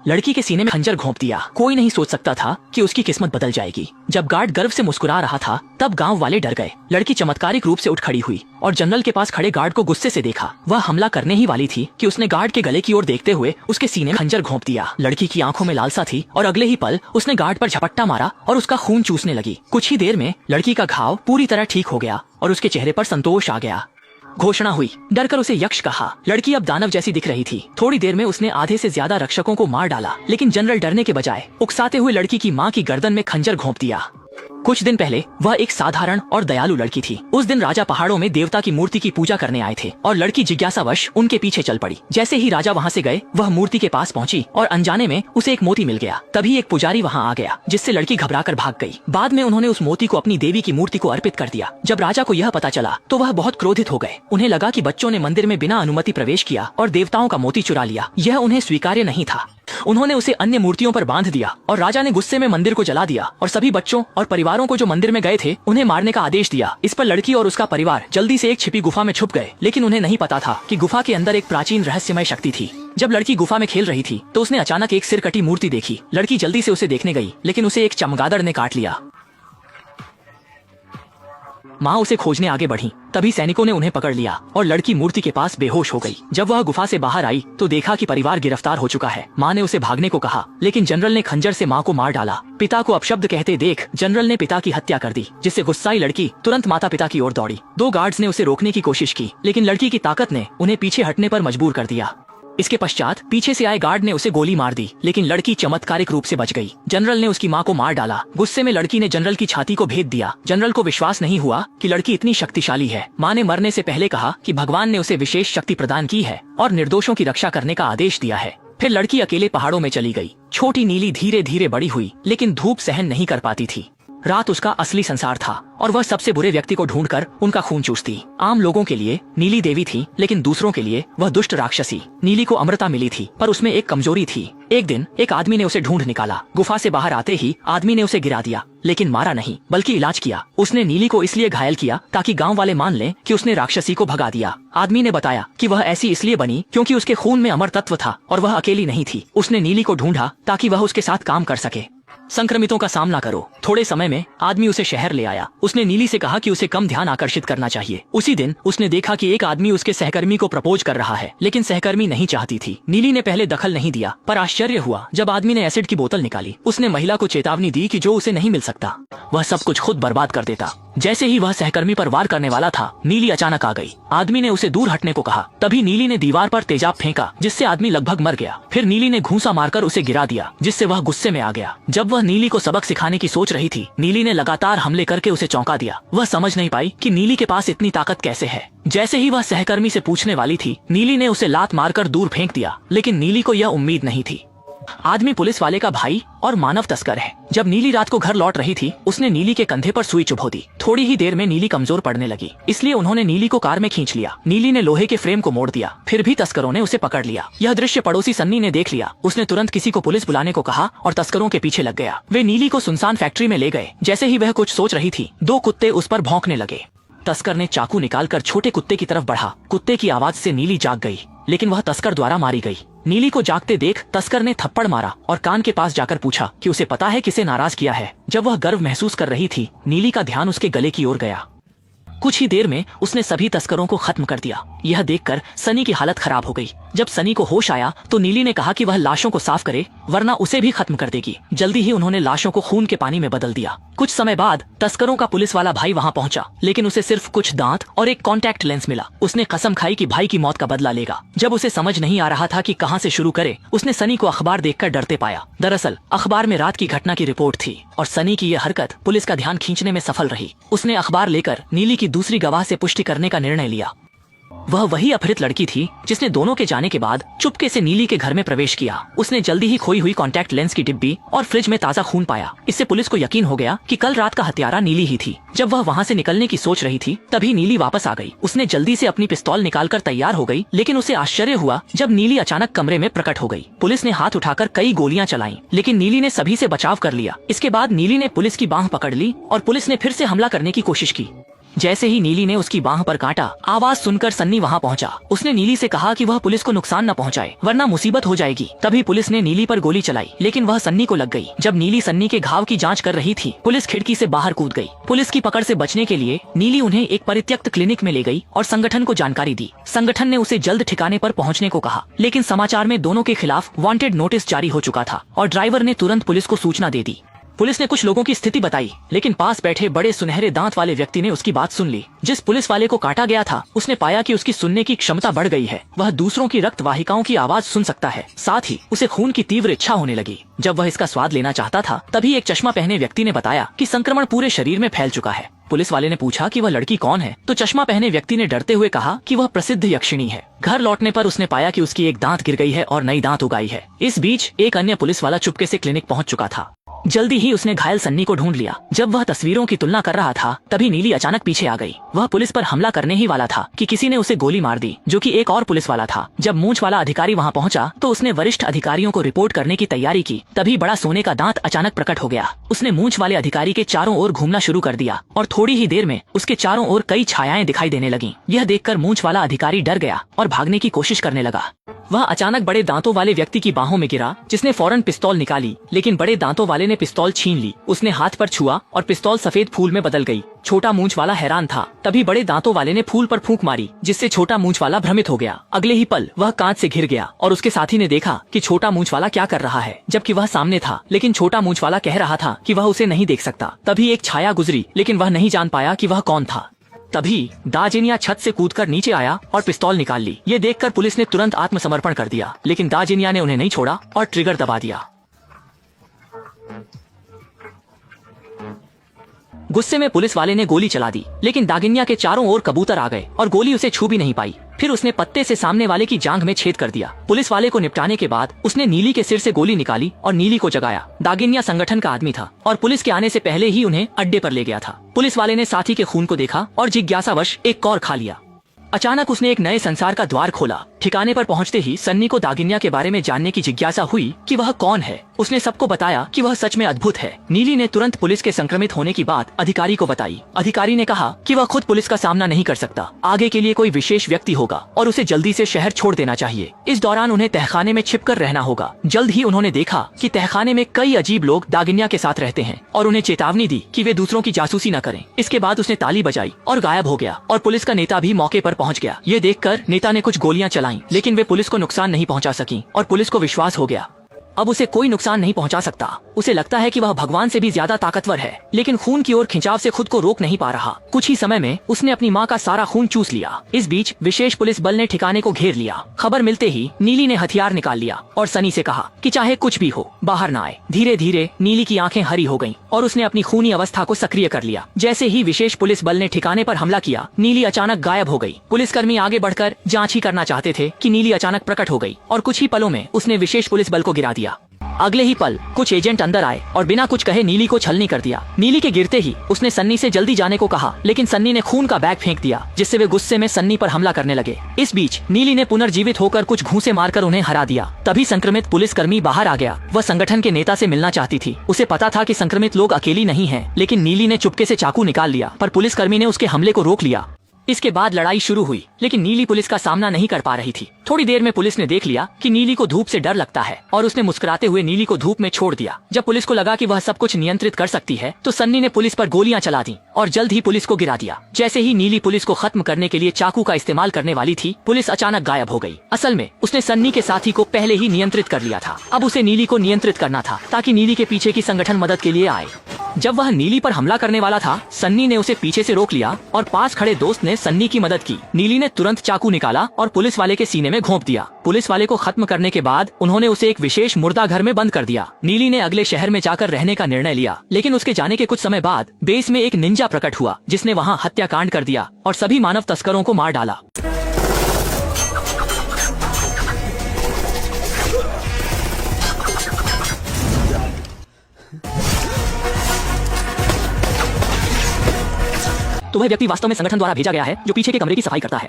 लड़की के सीने में खंजर घोंप दिया। कोई नहीं सोच सकता था कि उसकी किस्मत बदल जाएगी। जब गार्ड गर्व से मुस्कुरा रहा था तब गांव वाले डर गए। लड़की चमत्कारिक रूप से उठ खड़ी हुई और जनरल के पास खड़े गार्ड को गुस्से से देखा। वह हमला करने ही वाली थी कि उसने गार्ड के गले की ओर देखते हुए उसके सीने में खंजर घोंप दिया। लड़की की आंखों में लालसा थी और अगले ही पल उसने गार्ड पर झपट्टा मारा और उसका खून चूसने लगी। कुछ ही देर में लड़की का घाव पूरी तरह ठीक हो गया और उसके चेहरे पर संतोष आ गया। घोषणा हुई। डरकर उसे यक्ष कहा। लड़की अब दानव जैसी दिख रही थी। थोड़ी देर में उसने आधे से ज्यादा रक्षकों को मार डाला, लेकिन जनरल डरने के बजाय उकसाते हुए लड़की की मां की गर्दन में खंजर घोंप दिया। कुछ दिन पहले वह एक साधारण और दयालु लड़की थी। उस दिन राजा पहाड़ों में देवता की मूर्ति की पूजा करने आए थे और लड़की जिज्ञासावश उनके पीछे चल पड़ी। जैसे ही राजा वहां से गए वह मूर्ति के पास पहुंची और अनजाने में उसे एक मोती मिल गया। तभी एक पुजारी वहां आ गया, जिससे लड़की घबराकर भाग गई। बाद में उन्होंने उस मोती को अपनी देवी की मूर्ति को अर्पित कर दिया। जब राजा को यह पता चला तो वह बहुत क्रोधित हो गए। उन्हें लगा कि बच्चों ने मंदिर में बिना अनुमति प्रवेश किया और देवताओं का मोती चुरा लिया। यह उन्हें स्वीकार्य नहीं था। उन्होंने उसे अन्य मूर्तियों पर बांध दिया और राजा ने गुस्से में मंदिर को जला दिया और सभी बच्चों और परिवारों को जो मंदिर में गए थे उन्हें मारने का आदेश दिया। इस पर लड़की और उसका परिवार जल्दी से एक छिपी गुफा में छुप गए, लेकिन उन्हें नहीं पता था कि गुफा के अंदर एक प्राचीन रहस्यमय शक्ति थी। जब लड़की गुफा में खेल रही थी तो उसने अचानक एक सिर कटी मूर्ति देखी। लड़की जल्दी से उसे देखने गई, लेकिन उसे एक चमगादड़ ने काट लिया। माँ उसे खोजने आगे बढ़ी। तभी सैनिकों ने उन्हें पकड़ लिया और लड़की मूर्ति के पास बेहोश हो गई। जब वह गुफा से बाहर आई तो देखा कि परिवार गिरफ्तार हो चुका है। माँ ने उसे भागने को कहा, लेकिन जनरल ने खंजर से माँ को मार डाला। पिता को अपशब्द कहते देख जनरल ने पिता की हत्या कर दी, जिससे गुस्साई लड़की तुरंत माता पिता की ओर दौड़ी। 2 गार्ड्स ने उसे रोकने की कोशिश की, लेकिन लड़की की ताकत ने उन्हें पीछे हटने पर मजबूर कर दिया। इसके पश्चात पीछे से आए गार्ड ने उसे गोली मार दी, लेकिन लड़की चमत्कारिक रूप से बच गई। जनरल ने उसकी मां को मार डाला। गुस्से में लड़की ने जनरल की छाती को भेद दिया। जनरल को विश्वास नहीं हुआ कि लड़की इतनी शक्तिशाली है। मां ने मरने से पहले कहा कि भगवान ने उसे विशेष शक्ति प्रदान की है और निर्दोषों की रक्षा करने का आदेश दिया है। फिर लड़की अकेले पहाड़ों में चली गई। छोटी नीली धीरे धीरे बड़ी हुई, लेकिन धूप सहन नहीं कर पाती थी। रात उसका असली संसार था और वह सबसे बुरे व्यक्ति को ढूंढकर उनका खून चूसती। आम लोगों के लिए नीली देवी थी, लेकिन दूसरों के लिए वह दुष्ट राक्षसी। नीली को अमृता मिली थी, पर उसमें एक कमजोरी थी। एक दिन एक आदमी ने उसे ढूंढ निकाला। गुफा से बाहर आते ही आदमी ने उसे गिरा दिया, लेकिन मारा नहीं बल्कि इलाज किया। उसने नीली को इसलिए घायल किया ताकि गांव वाले मान लें कि उसने राक्षसी को भगा दिया। आदमी ने बताया कि वह ऐसी इसलिए बनी क्योंकि उसके खून में अमर तत्व था और वह अकेली नहीं थी। उसने नीली को ढूंढा ताकि वह उसके साथ काम कर सके। संक्रमितों का सामना करो। थोड़े समय में आदमी उसे शहर ले आया। उसने नीली से कहा कि उसे कम ध्यान आकर्षित करना चाहिए। उसी दिन उसने देखा कि एक आदमी उसके सहकर्मी को प्रपोज कर रहा है, लेकिन सहकर्मी नहीं चाहती थी। नीली ने पहले दखल नहीं दिया, पर आश्चर्य हुआ जब आदमी ने एसिड की बोतल निकाली। उसने महिला को चेतावनी दी कि जो उसे नहीं मिल सकता वह सब कुछ खुद बर्बाद कर देता। जैसे ही वह सहकर्मी पर वार करने वाला था, नीली अचानक आ गई। आदमी ने उसे दूर हटने को कहा। तभी नीली ने दीवार पर तेजाब फेंका, जिससे आदमी लगभग मर गया। फिर नीली ने घूंसा मारकर उसे गिरा दिया, जिससे वह गुस्से में आ गया। जब वह नीली को सबक सिखाने की सोच रही थी, नीली ने लगातार हमले करके उसे चौंका दिया। वह समझ नहीं पाई कि नीली के पास इतनी ताकत कैसे है। जैसे ही वह सहकर्मी से पूछने वाली थी, नीली ने उसे लात मारकर दूर फेंक दिया, लेकिन नीली को यह उम्मीद नहीं थी। आदमी पुलिस वाले का भाई और मानव तस्कर है। जब नीली रात को घर लौट रही थी, उसने नीली के कंधे पर सुई चुभो दी। थोड़ी ही देर में नीली कमजोर पड़ने लगी, इसलिए उन्होंने नीली को कार में खींच लिया। नीली ने लोहे के फ्रेम को मोड़ दिया, फिर भी तस्करों ने उसे पकड़ लिया। यह दृश्य पड़ोसी सन्नी ने देख लिया। उसने तुरंत किसी को पुलिस बुलाने को कहा और तस्करों के पीछे लग गया। वे नीली को सुनसान फैक्ट्री में ले गए। जैसे ही वह कुछ सोच रही थी, 2 कुत्ते उस पर भौंकने लगे। तस्कर ने चाकू निकालकर छोटे कुत्ते की तरफ बढ़ा। कुत्ते की आवाज से नीली जाग गई, लेकिन वह तस्कर द्वारा मारी गई। नीली को जागते देख तस्कर ने थप्पड़ मारा और कान के पास जाकर पूछा कि उसे पता है किसे नाराज किया है। जब वह गर्व महसूस कर रही थी, नीली का ध्यान उसके गले की ओर गया। कुछ ही देर में उसने सभी तस्करों को खत्म कर दिया। यह देखकर सनी की हालत खराब हो गई। जब सनी को होश आया तो नीली ने कहा कि वह लाशों को साफ करे, वरना उसे भी खत्म कर देगी। जल्दी ही उन्होंने लाशों को खून के पानी में बदल दिया। कुछ समय बाद तस्करों का पुलिस वाला भाई वहां पहुंचा, लेकिन उसे सिर्फ कुछ दांत और एक कॉन्टैक्ट लेंस मिला। उसने कसम खाई कि भाई की मौत का बदला लेगा। जब उसे समझ नहीं आ रहा था कि कहां से शुरू करे, उसने सनी को अखबार देखकर डरते पाया। दरअसल अखबार में रात की घटना की रिपोर्ट थी और सनी की यह हरकत पुलिस का ध्यान खींचने में सफल रही। उसने अखबार लेकर नीली की दूसरी गवाह से पुष्टि करने का निर्णय लिया। वह वही अपहृत लड़की थी जिसने दोनों के जाने के बाद चुपके से नीली के घर में प्रवेश किया। उसने जल्दी ही खोई हुई कॉन्टैक्ट लेंस की डिब्बी और फ्रिज में ताजा खून पाया। इससे पुलिस को यकीन हो गया कि कल रात का हत्यारा नीली ही थी। जब वह वहां से निकलने की सोच रही थी, तभी नीली वापस आ गई। उसने जल्दी से अपनी पिस्तौल निकालकर तैयार हो गई, लेकिन उसे आश्चर्य हुआ जब नीली अचानक कमरे में प्रकट हो गई। पुलिस ने हाथ उठाकर कई गोलियां चलाईं, लेकिन नीली ने सभी से बचाव कर लिया। इसके बाद नीली ने पुलिस की बांह पकड़ ली और पुलिस ने फिर से हमला करने की कोशिश की। जैसे ही नीली ने उसकी बाह पर काटा, आवाज सुनकर सन्नी वहाँ पहुँचा। उसने नीली से कहा कि वह पुलिस को नुकसान न पहुँचाए वरना मुसीबत हो जाएगी। तभी पुलिस ने नीली पर गोली चलाई, लेकिन वह सन्नी को लग गई। जब नीली सन्नी के घाव की जाँच कर रही थी, पुलिस खिड़की से बाहर कूद गई। पुलिस की पकड़ से बचने के लिए नीली उन्हें एक परित्यक्त क्लिनिक में ले गई और संगठन को जानकारी दी। संगठन ने उसे जल्द ठिकाने पर पहुँचने को कहा, लेकिन समाचार में दोनों के खिलाफ वांटेड नोटिस जारी हो चुका था और ड्राइवर ने तुरंत पुलिस को सूचना दे दी। पुलिस ने कुछ लोगों की स्थिति बताई, लेकिन पास बैठे बड़े सुनहरे दांत वाले व्यक्ति ने उसकी बात सुन ली। जिस पुलिस वाले को काटा गया था, उसने पाया कि उसकी सुनने की क्षमता बढ़ गई है। वह दूसरों की रक्त वाहिकाओं की आवाज सुन सकता है। साथ ही उसे खून की तीव्र इच्छा होने लगी। जब वह इसका स्वाद लेना चाहता था, तभी एक चश्मा पहने व्यक्ति ने बताया कि संक्रमण पूरे शरीर में फैल चुका है। पुलिस वाले ने पूछा कि वह लड़की कौन है, तो चश्मा पहने व्यक्ति ने डरते हुए कहा कि वह प्रसिद्ध यक्षिणी है। घर लौटने पर उसने पाया कि उसकी एक दांत गिर गई है और नई दांत उगाई है। इस बीच एक अन्य पुलिस वाला चुपके से क्लिनिक पहुंच चुका था। जल्दी ही उसने घायल सन्नी को ढूंढ लिया। जब वह तस्वीरों की तुलना कर रहा था, तभी नीली अचानक पीछे आ गई। वह पुलिस पर हमला करने ही वाला था कि किसी ने उसे गोली मार दी, जो कि एक और पुलिस वाला था। जब मूंछ वाला अधिकारी वहां पहुंचा, तो उसने वरिष्ठ अधिकारियों को रिपोर्ट करने की तैयारी की। तभी बड़ा सोने का दांत अचानक प्रकट हो गया। उसने मूंछ वाले अधिकारी के चारों ओर घूमना शुरू कर दिया और थोड़ी ही देर में उसके चारों ओर कई छायाएं दिखाई देने लगीं। यह देखकर मूंछ वाला अधिकारी डर गया और भागने की कोशिश करने लगा। वह अचानक बड़े दांतों वाले व्यक्ति की बाहों में गिरा, जिसने फौरन पिस्तौल निकाली, लेकिन बड़े दांतों वाले ने पिस्तौल छीन ली। उसने हाथ पर छुआ और पिस्तौल सफेद फूल में बदल गई। छोटा मूंछ वाला हैरान था। तभी बड़े दांतों वाले ने फूल पर फूंक मारी, जिससे छोटा मूंछ वाला भ्रमित हो गया। अगले ही पल वह कांच से घिर गया और उसके साथी ने देखा कि छोटा मूंछ वाला क्या कर रहा है, जबकि वह सामने था। लेकिन छोटा मूंछ वाला कह रहा था कि वह उसे नहीं देख सकता। तभी एक छाया गुजरी, लेकिन वह नहीं जान पाया कि वह कौन था। तभी दाजिनिया छत से कूदकर नीचे आया और पिस्तौल निकाल ली। ये देखकर पुलिस ने तुरंत आत्मसमर्पण कर दिया, लेकिन दाजिनिया ने उन्हें नहीं छोड़ा और ट्रिगर दबा दिया। गुस्से में पुलिस वाले ने गोली चला दी, लेकिन दागिनिया के चारों ओर कबूतर आ गए और गोली उसे छू भी नहीं पाई। फिर उसने पत्ते से सामने वाले की जांघ में छेद कर दिया। पुलिस वाले को निपटाने के बाद उसने नीली के सिर से गोली निकाली और नीली को जगाया। दागिनिया संगठन का आदमी था और पुलिस के आने से पहले ही उन्हें अड्डे पर ले गया था। पुलिस वाले ने साथी के खून को देखा और जिज्ञासावश एक कौर खा लिया। अचानक उसने एक नए संसार का द्वार खोला। ठिकाने पर पहुंचते ही सन्नी को दागिनिया के बारे में जानने की जिज्ञासा हुई कि वह कौन है। उसने सबको बताया कि वह सच में अद्भुत है। नीली ने तुरंत पुलिस के संक्रमित होने की बात अधिकारी को बताई। अधिकारी ने कहा कि वह खुद पुलिस का सामना नहीं कर सकता, आगे के लिए कोई विशेष व्यक्ति होगा और उसे जल्दी से शहर छोड़ देना चाहिए। इस दौरान उन्हें तहखाने में छिपकर रहना होगा। जल्द ही उन्होंने देखा कि तहखाने में कई अजीब लोग दागिनिया के साथ रहते हैं और उन्हें चेतावनी दी कि वे दूसरों की जासूसी न करें। इसके बाद उसने ताली बजाई और गायब हो गया और पुलिस का नेता भी मौके पर पहुंच गया। ये देखकर नेता ने कुछ गोलियां चलाईं, लेकिन वे पुलिस को नुकसान नहीं पहुंचा सकी और पुलिस को विश्वास हो गया अब उसे कोई नुकसान नहीं पहुंचा सकता। उसे लगता है कि वह भगवान से भी ज्यादा ताकतवर है, लेकिन खून की ओर खिंचाव से खुद को रोक नहीं पा रहा। कुछ ही समय में उसने अपनी मां का सारा खून चूस लिया। इस बीच विशेष पुलिस बल ने ठिकाने को घेर लिया। खबर मिलते ही नीली ने हथियार निकाल लिया और सनी से कहा कि चाहे कुछ भी हो बाहर न आए। धीरे धीरे नीली की आंखें हरी हो गईं और उसने अपनी खूनी अवस्था को सक्रिय कर लिया। जैसे ही विशेष पुलिस बल ने ठिकाने पर हमला किया, नीली अचानक गायब हो गई। पुलिसकर्मी आगे बढ़कर जांच ही करना चाहते थे कि नीली अचानक प्रकट हो गई और कुछ ही पलों में उसने विशेष पुलिस बल को गिरा दिया। अगले ही पल कुछ एजेंट अंदर आए और बिना कुछ कहे नीली को छलनी कर दिया। नीली के गिरते ही उसने सन्नी से जल्दी जाने को कहा, लेकिन सन्नी ने खून का बैग फेंक दिया, जिससे वे गुस्से में सन्नी पर हमला करने लगे। इस बीच नीली ने पुनर्जीवित होकर कुछ घूंसे मारकर उन्हें हरा दिया। तभी संक्रमित पुलिसकर्मी बाहर आ गया। वह संगठन के नेता से मिलना चाहती थी। उसे पता था कि संक्रमित लोग अकेली नहीं है, लेकिन नीली ने चुपके से चाकू निकाल लिया, पर पुलिसकर्मी ने उसके हमले को रोक लिया। इसके बाद लड़ाई शुरू हुई, लेकिन नीली पुलिस का सामना नहीं कर पा रही थी। थोड़ी देर में पुलिस ने देख लिया कि नीली को धूप से डर लगता है और उसने मुस्कुराते हुए नीली को धूप में छोड़ दिया। जब पुलिस को लगा कि वह सब कुछ नियंत्रित कर सकती है, तो सन्नी ने पुलिस पर गोलियां चला दी और जल्द ही पुलिस को गिरा दिया। जैसे ही नीली पुलिस को खत्म करने के लिए चाकू का इस्तेमाल करने वाली थी, पुलिस अचानक गायब हो गई। असल में उसने सन्नी के साथी को पहले ही नियंत्रित कर लिया था। अब उसे नीली को नियंत्रित करना था ताकि नीली के पीछे की संगठन मदद के लिए आए। जब वह नीली पर हमला करने वाला था, सन्नी ने उसे पीछे से रोक लिया और पास खड़े दोस्त ने सन्नी की मदद की। नीली ने तुरंत चाकू निकाला और पुलिस वाले के सीने में घोंप दिया। पुलिस वाले को खत्म करने के बाद उन्होंने उसे एक विशेष मुर्दा घर में बंद कर दिया। नीली ने अगले शहर में जाकर रहने का निर्णय लिया, लेकिन उसके जाने के कुछ समय बाद बेस में एक निंजा प्रकट हुआ, जिसने वहाँ हत्याकांड कर दिया और सभी मानव तस्करों को मार डाला। तो वह व्यक्ति वास्तव में संगठन द्वारा भेजा गया है, जो पीछे के कमरे की सफाई करता है।